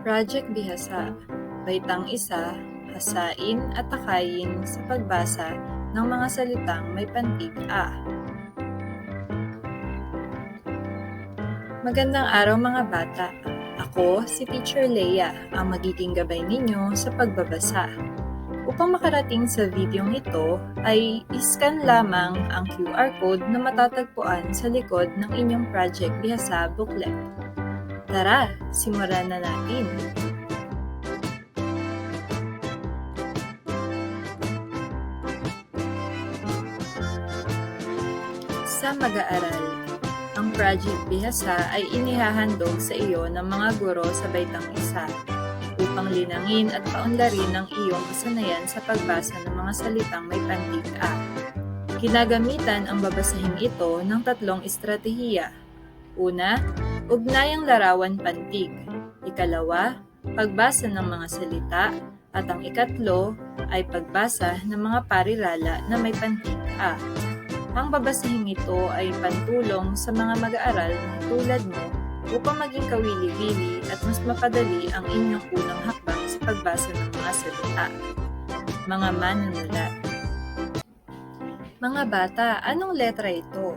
Project Bihasa, baitang isa, hasain at takayin sa pagbasa ng mga salitang may pantig A. Magandang araw mga bata. Ako, si Teacher Leia, ang magiging gabay ninyo sa pagbabasa. Upang makarating sa videong ito, ay iscan lamang ang QR code na matatagpuan sa likod ng inyong Project Bihasa booklet. Tara, simulan na natin! Sa mag-aaral, ang Project Bihasa ay inihahandog sa iyo ng mga guro sa baitang isa upang linangin at paunlarin ang iyong kasanayan sa pagbasa ng mga salitang may pantig A. Kinagamitan ang babasahing ito ng tatlong estratehiya. Una, ugnayang larawan pantig. Ikalawa, pagbasa ng mga salita. At ang ikatlo ay pagbasa ng mga parirala na may pantig A. Ang babasahing ito ay pantulong sa mga mag-aaral na tulad mo upang maging kawili-wili at mas mapadali ang inyong unang hakbang sa pagbasa ng mga salita. Mga manunulat. Mga bata, anong letra ito?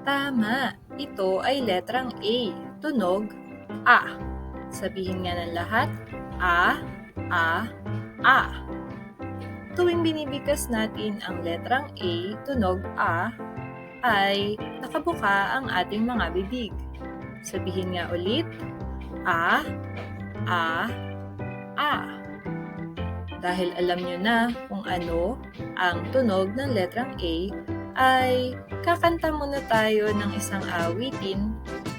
Tama, ito ay letrang A, tunog A. Sabihin nga ng lahat, A, A, A. Tuwing binibigkas natin ang letrang A, tunog A, ay nakabuka ang ating mga bibig. Sabihin nga ulit, A, A, A. Dahil alam nyo na kung ano ang tunog ng letrang A, ay kakanta muna tayo ng isang awitin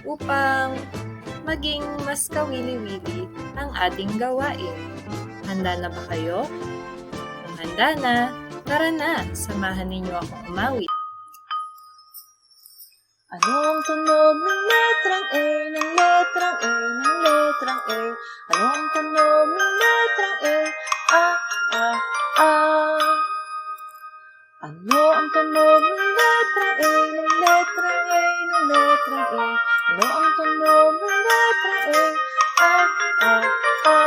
upang maging mas kawili-wili ang ating gawain. Handa na ba kayo? Kung handa na, tara na, samahan ninyo akong umawit. Ano ang tunog ng letrang A, ng letrang A, ng letrang A? Ano ang tunog ng letrang A? A, A, A. Ano ang tunog ng letrang A, ng letrang A, ng letrang A? Ano ang tunog ng letrang A? A, A, A.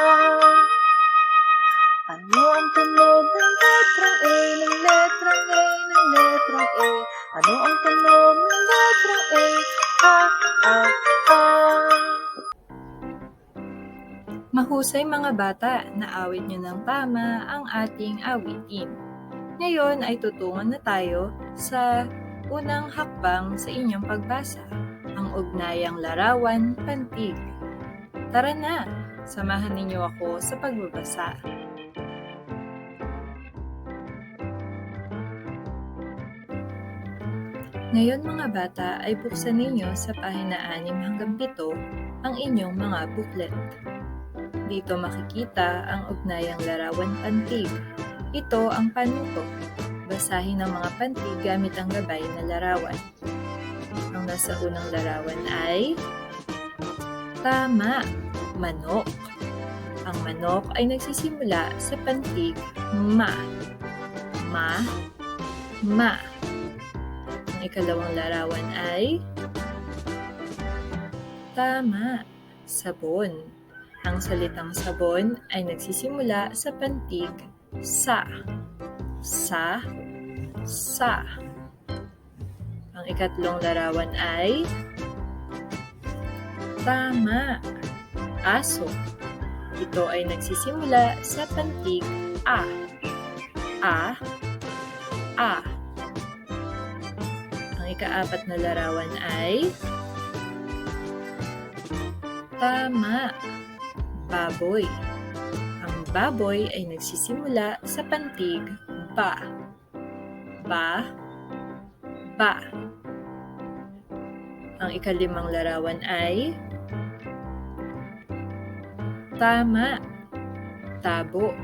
Ano ang tunog ng letrang A, ng letrang A, ng letrang A? Ano ang tunog ng letrang A? A, A, A. Mahusay mga bata, naawit nyo ng tama ang ating awitin. Ngayon ay tutungon na tayo sa unang hakbang sa inyong pagbasa, ang ugnayang larawan pantig. Tara na, samahan ninyo ako sa pagbabasa. Ngayon mga bata ay buksan ninyo sa pahina 6 hanggang 7 ang inyong mga booklet. Dito makikita ang ugnayang larawan pantig. Ito ang panuto. Basahin ang mga pantig gamit ang gabay na larawan. Ang nasa unang larawan ay tama, manok. Ang manok ay nagsisimula sa pantig ma. Ma, ma. Ang ikalawang larawan ay tama, sabon. Ang salitang sabon ay nagsisimula sa pantig sa. Sa, sa. Ang ikatlong larawan ay tama, aso. Ito ay nagsisimula sa pantig A. A, A. Ang ikaapat na larawan ay tama, baboy. Ang baboy ay nagsisimula sa pantig ba. Ba, ba. Ang ikalimang larawan ay tama, tabo.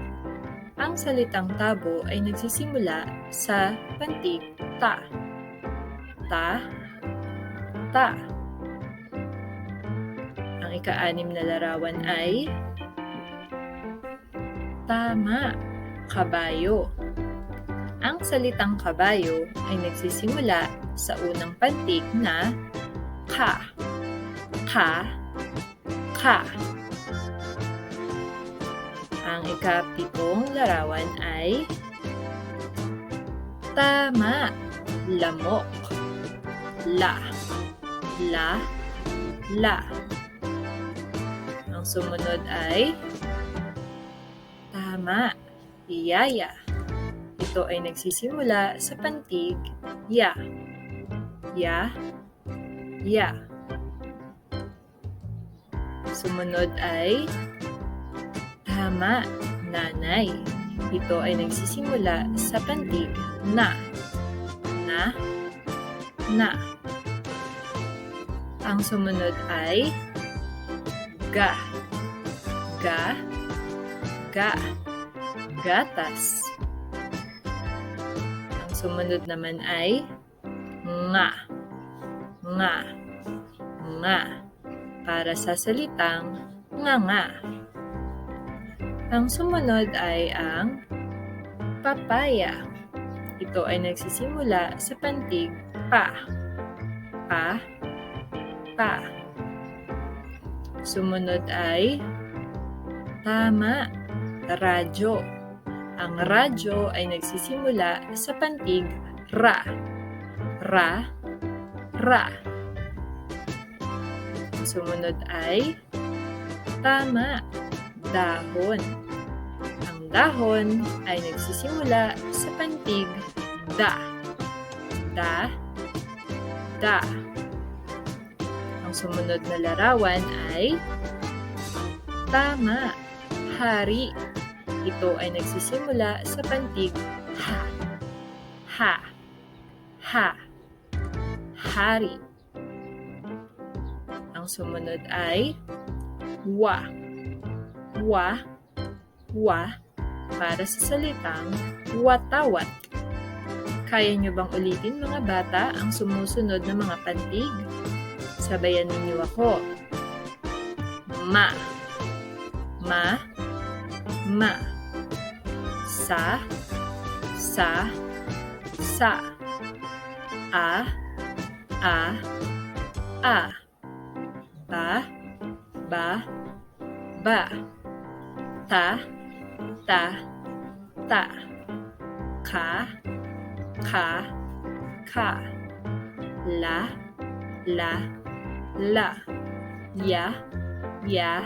Ang salitang tabo ay nagsisimula sa pantig ta. Ta, ta. Ang ika-6 na larawan ay tama, kabayo. Ang salitang kabayo ay nagsisimula sa unang pantig na ka. Ka, ka. Ang ika-7 larawan ay tama. Lamok. La. La. La. Ang sumunod ay tama. Yaya. Ito ay nagsisimula sa pantig ya. Ya. Ya. Sumunod ay tama. Nanay. Ito ay nagsisimula sa pantig na. Na. Na. Ang sumunod ay ga. Ga. Ga. Gatas. Ang sumunod naman ay nga. Nga. Nga. Para sa salitang nga. Ang sumunod ay ang papaya. Ito ay nagsisimula sa pantig pa. Pa. Pa. Sumunod ay tama. Radyo. Ang radyo ay nagsisimula sa pantig ra. Ra. Ra. Sumunod ay tama. Dahon. Ang dahon ay nagsisimula sa pantig da. Da. Da. Ang sumunod na larawan ay tama. Hari. Ito ay nagsisimula sa pantig ha. Ha. Ha. Hari. Ang sumunod ay wa. Wa. Wa. Para sa salitang watawat. Kaya nyo bang ulitin mga bata ang sumusunod na mga pantig? Sabayan ninyo ako. Ma. Ma. Ma. Sa. Sa. Sa. A. A. A. Ba. Ba. Ba. Ta. Ta. Ta. Ka. Ka. Ka. La. La. La. Ya. Ya.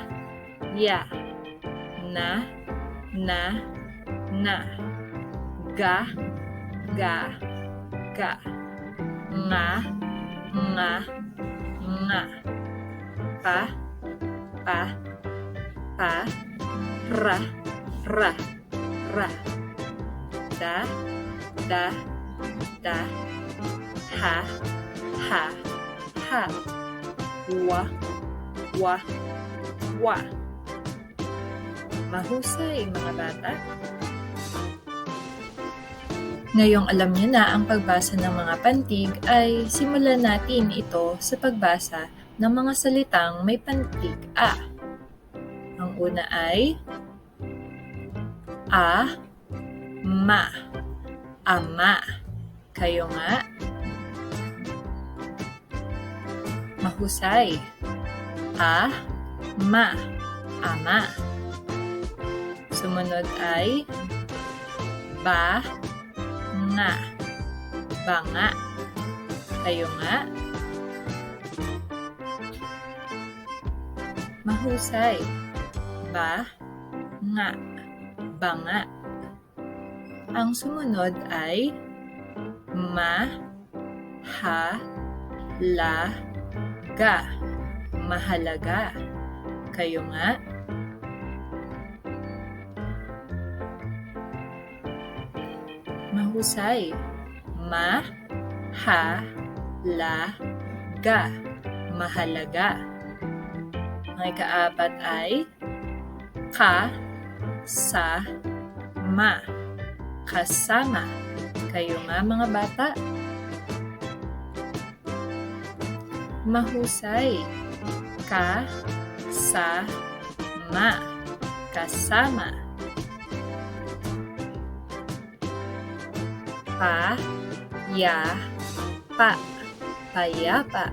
Ya. Na. Na. Na. Ga. Ga. Ga. Nga. Nga. Nga. Pa. Pa. Pa. Ra. Ra. Ra. Da. Da. Da. Ha. Ha. Ha. Wa. Wa. Wa. Mahusay, mga bata. Ngayong alam niyo na ang pagbasa ng mga pantig, ay simulan natin ito sa pagbasa ng mga salitang may pantig a. Ang una ay a, ma, ama. Kayo nga. Mahusay. A, ma, ama. Sumunod ay ba, nga, banga. Kayo nga. Mahusay. Ba, nga, banga. Ang sumunod ay ma, ha, la, ga. Mahalaga. Kayo nga. Mahusay. Ma, ha, la, ga. Mahalaga. Ang ikaapat ay ka, sa, ma. Kasama. Kayo nga mga bata. Mahusay. Ka, sa, ma. Kasama. Pa, ya, pa. Payapa.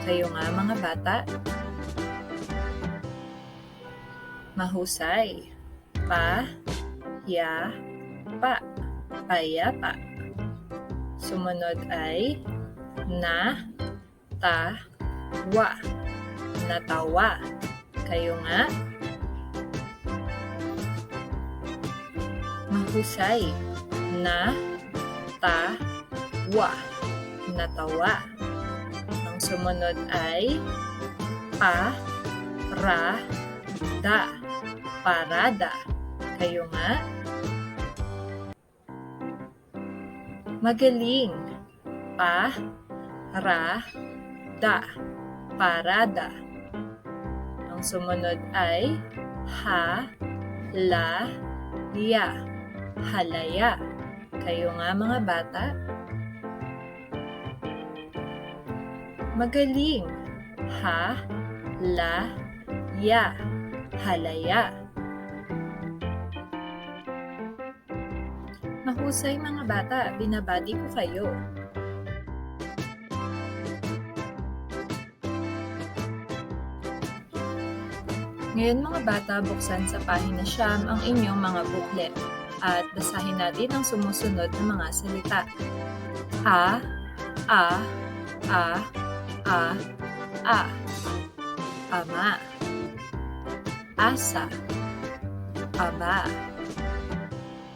Kayo nga mga bata. Mahusay. pa, ya, pa, payapa. Sumunod ay na, ta, wa, natawa. Kayo nga. Mahusay. Na, ta, wa, natawa. Ang sumunod ay pa, ra, da, parada. Kayo nga. Magaling. Pa, ra, da, parada. Ang sumunod ay ha, la, ya, halaya. Kayo nga mga bata. Magaling. Ha, la, ya, halaya. Mahusay mga bata, binabati ko kayo. Ngayon mga bata, buksan sa pahina 9 ang inyong mga booklet at basahin natin ang sumusunod na mga salita. A, a, a, a, a. Ama. Asa. Aba.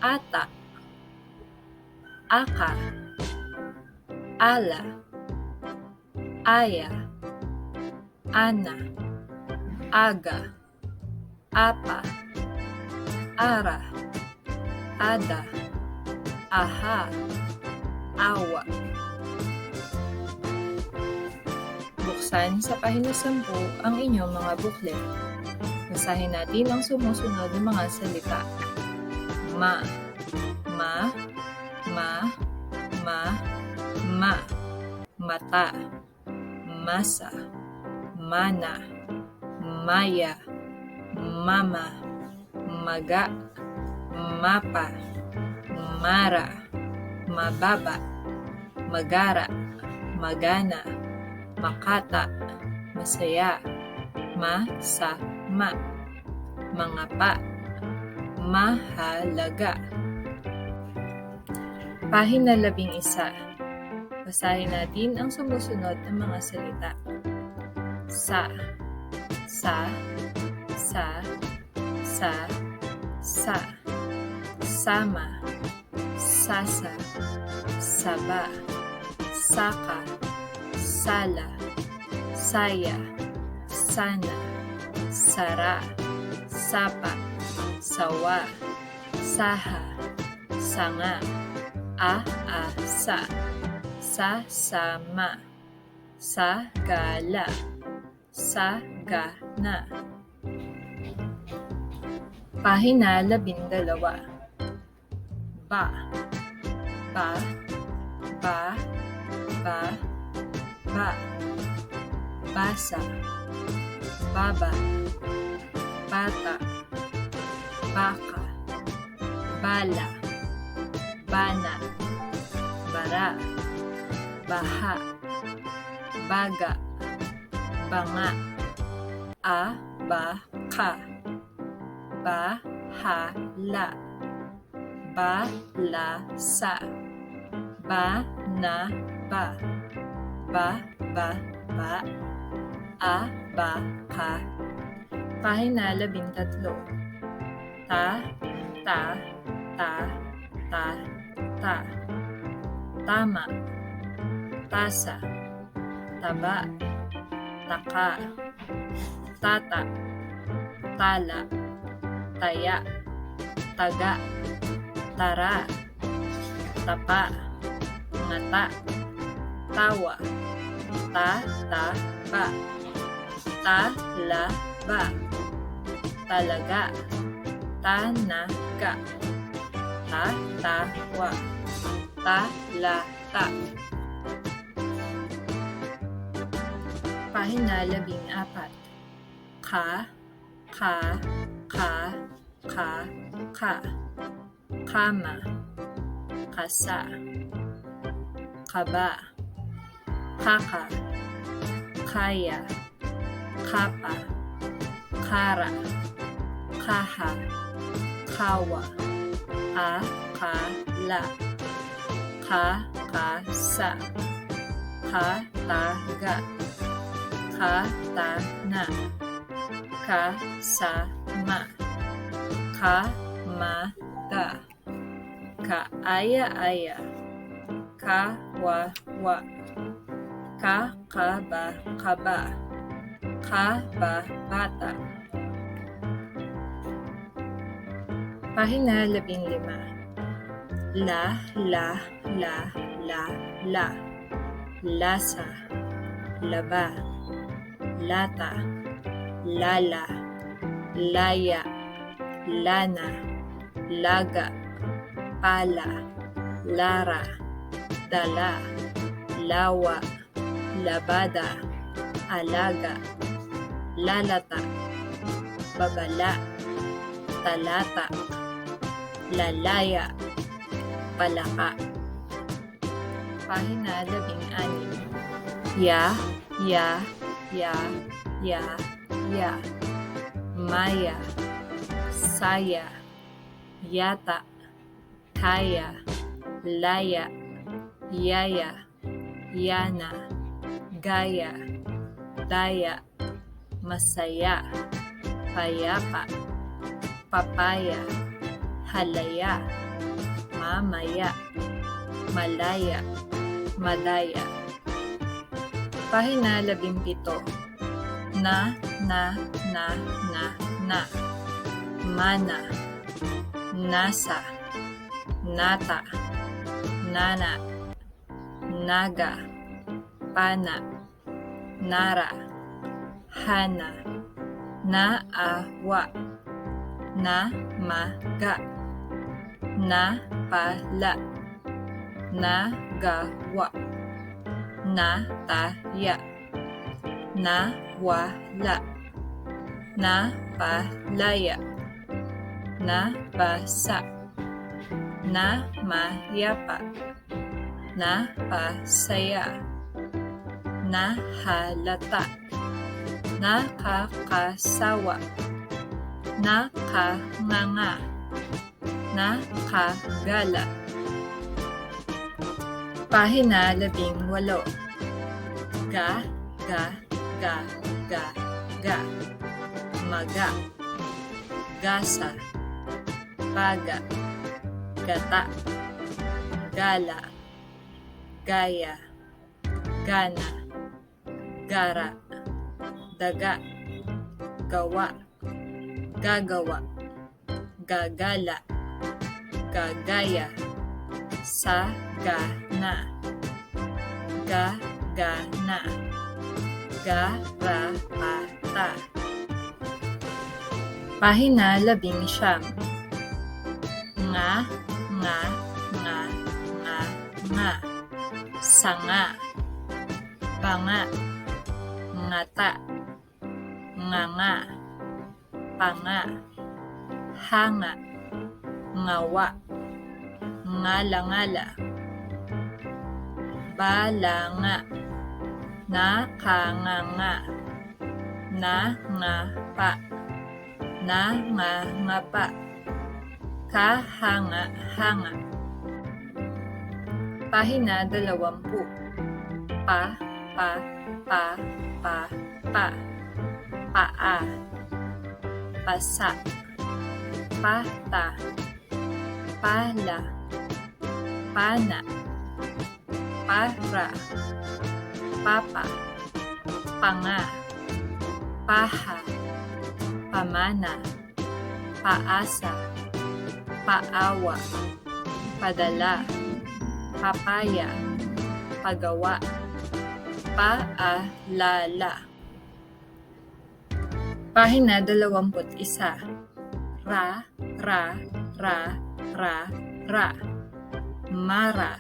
Ata. Aka. Ala. Aya. Ana. Aga. Apa. Ara. Ada. Aha. Awa. Buksan sa pahina 10 ang inyong mga booklet. Basahin natin ang sumusunod na mga salita. Ma. Ma. Ma. Ma. Ma. Mata. Masa. Mana. Maya. Mama. Maga. Mapa. Mara. Mababa. Magara. Magana. Makata. Masaya. Masama. Mangapa. Mahalaga. Pahina 11. Basahin natin ang sumusunod na mga salita. Sa. Sa. Sa. Sa. Sa. Sama. Sasa. Saba. Saka. Sala. Saya. Sana. Sara. Sapa. Sawa. Saha. Sanga. Aasa. Sasama. Sagala. Sagana. Pahina 12. Ba. Ba. Ba. Ba. Ba. Basa. Baba. Bata. Baka. Bala. Bana. Bara. Baha. Baga. Banga. Abaka. Bahala. Balasa. Banaba. Ba. Abaka. Pahina 13. Ta. Ta. Tama. Tasa. Taba. Taka. Tata. Tala. Taya. Taga. Tara. Tapa. Ngata. Tawa. Tataba. Talaba. Talaga. Tanaga. Tatawa. Talata. Pahina 14. Ka. Kama. Kasa. Kaba. Kaka. Kaya. Kapa. Kara. Kaha. kawa, akala, kakasa, kataga, katana, kasama, kamada, kaaya-aya, kawawa, kakaba-kaba, kababata. Pahina 15. La, lasa, laba, lata, lala, laya, lana, laga, pala, lara, dala, lawa, labada, alaga, lalata, babala, talata, lalaya, palaka. Pahina 16. Ya, maya, saya, yata, kaya, laya, yaya, yana, gaya, daya, masaya, payapa, papaya, halaya, mamaya, malaya, madaya. Pahina 17. Na, mana, nasa, nata, nana, naga, pana, nara, hana, naawa, namaga, napala, nagawa, nataya, nawala, napalaya, nabasa, namayapa, napasaya, nahalata, nakakasawa, nakanganga, nakagala. Pahina 18. Ga, maga, gasa, paga, gata, gala, gaya, gana, gara, daga, gawa, gagawa, gagala, gagaya, sagana, gagana, garapata. Pahina 19. Nga, sanga, panga, ngata, nganga, panga, hanga, ngawa, ngala-ngala, balanga, nakanganga, nangapa, nangangapa, kahanga-hanga. Pahina 20. Pa, paa, pasa, pata, pala, pana, para, papa, panga, paha, pamana, paasa, paawa, padala, papaya, pagawa, paalala. Pahina 21. Ra, mara,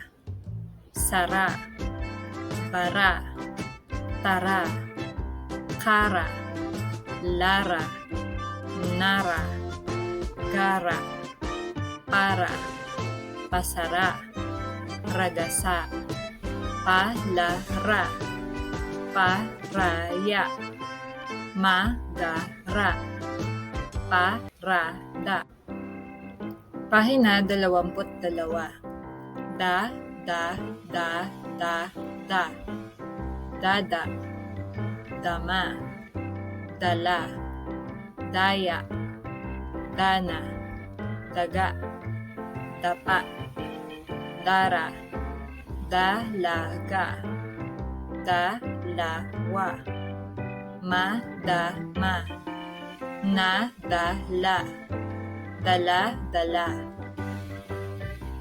sara, bara, tara, kara, lara, nara, gara, para, pasara, ragasa, palara, paraya, magara, parada. Pahina 22. Da, da, da, da, da. Dada. Dama. Dala. Daya. Dana. Daga. Dapa. Dara. Dalaga. Dalawa. Madama. Nadala. Dala-dala.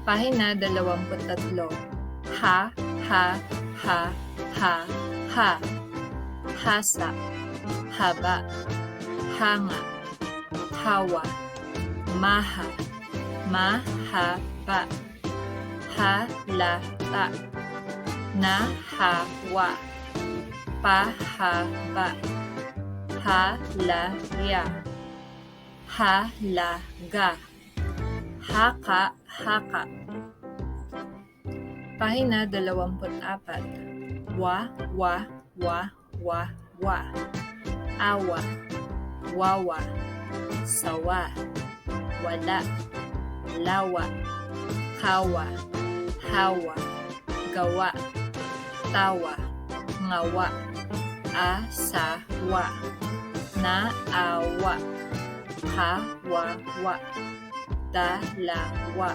Pahina 23. Ha, ha, ha, ha, ha. Hasa. Haba. Hanga. Hawa. Maha. Mahaba. Halata. Nahawa. Pahaba. Halaya. Halaga. Haka-haka. Pahina 24. Wa, wa, wa, wa, wa. Awa. Wawa. Sawa. Wala. Lawa. Kawa. Hawa. Gawa. Tawa. Ngawa. Asawa. Naawa. Kawawa. Dalawa.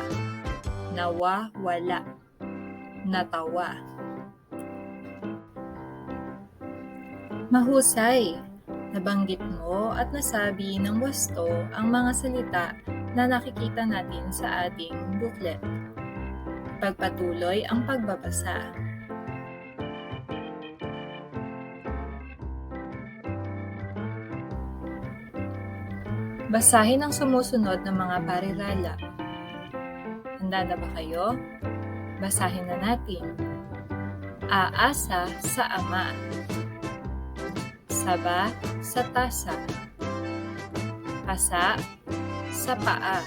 Nawawala. Natawa. Mahusay! Nabanggit mo at nasabi ng wasto ang mga salita na nakikita natin sa ating booklet. Pagpatuloy ang pagbabasa. Basahin ang sumusunod ng mga parirala. Handa na ba kayo? Basahin na natin. Aasa sa ama. Saba sa tasa. Pasa sa paa.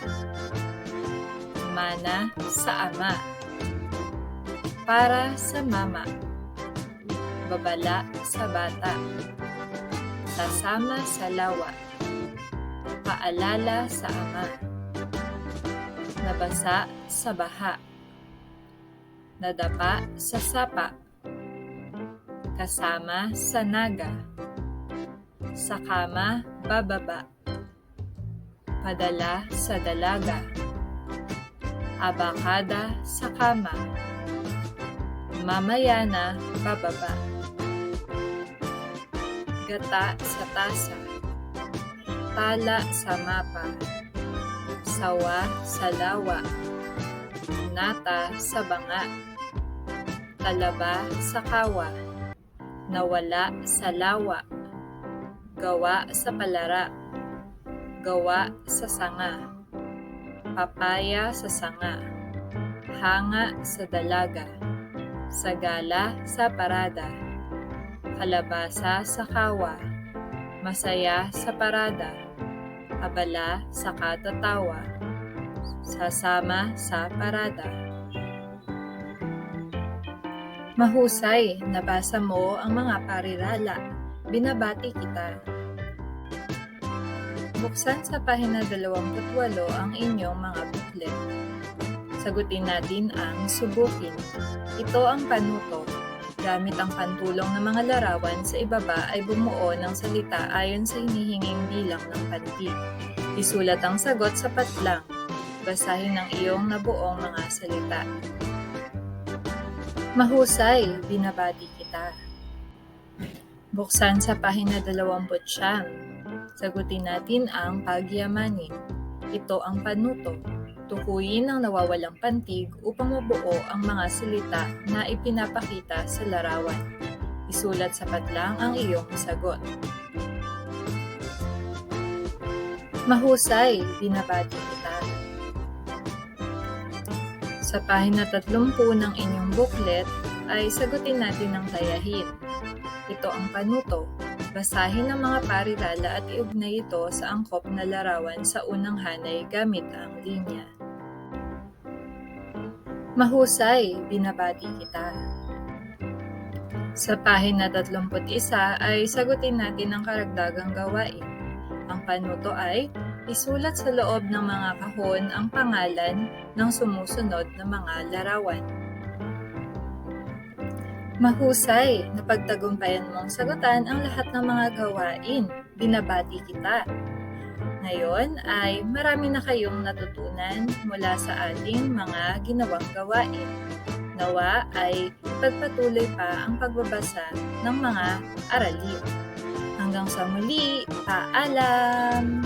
Mana sa ama. Para sa mama. Babala sa bata. Sasama sa lawa. Paalala sa ama. Nabasa sa baha. Nadapa sa sapa. Kasama sa naga. Sa kama bababa. Padala sa dalaga. Abakada sa kama. Mamaya na bababa. Gata sa tasa. Tala sa mapa. Sawa sa lawa. Nata sa banga. Talaba sa kawa. Nawala sa lawa. Gawa sa palara. Gawa sa sanga. Papaya sa sanga. Hanga sa dalaga. Sagala sa parada. Kalabasa sa kawa. Masaya sa parada. Abala sa katatawa. Sasama sa parada. Mahusay, nabasa mo ang mga parirala. Binabati kita. Buksan sa pahina 28 ang inyong mga booklet. Sagutin natin ang subukin. Ito ang panuto. Gamit ang pantulong ng mga larawan sa ibaba ay bumuo ng salita ayon sa hinihinging bilang ng pantig. Isulat ang sagot sa patlang. Basahin ang iyong nabuong mga salita. Mahusay, binabati kita. Buksan sa pahina 29. Sagutin natin ang pagyamanin. Ito ang panuto. Tukuyin ang nawawalang pantig upang mabuo ang mga salita na ipinapakita sa larawan. Isulat sa patlang ang iyong sagot. Mahusay, binabati kita. Sa pahina 30 ng inyong booklet ay sagutin natin ang tayahin. Ito ang panuto. Basahin ang mga parirala at iugnay ito sa angkop na larawan sa unang hanay gamit ang linya. Mahusay, binabati kita. Sa pahina 31 ay sagutin natin ang karagdagang gawain. Ang panuto ay Isulat sa loob ng mga kahon ang pangalan ng sumusunod na mga larawan. Mahusay! Napagtagumpayan mong sagutan ang lahat ng mga gawain. Binabati kita! Ngayon ay marami na kayong natutunan mula sa ating mga ginawang gawain. Nawa ay pagpatuloy pa ang pagbabasa ng mga aralin. Hanggang sa muli, paalam!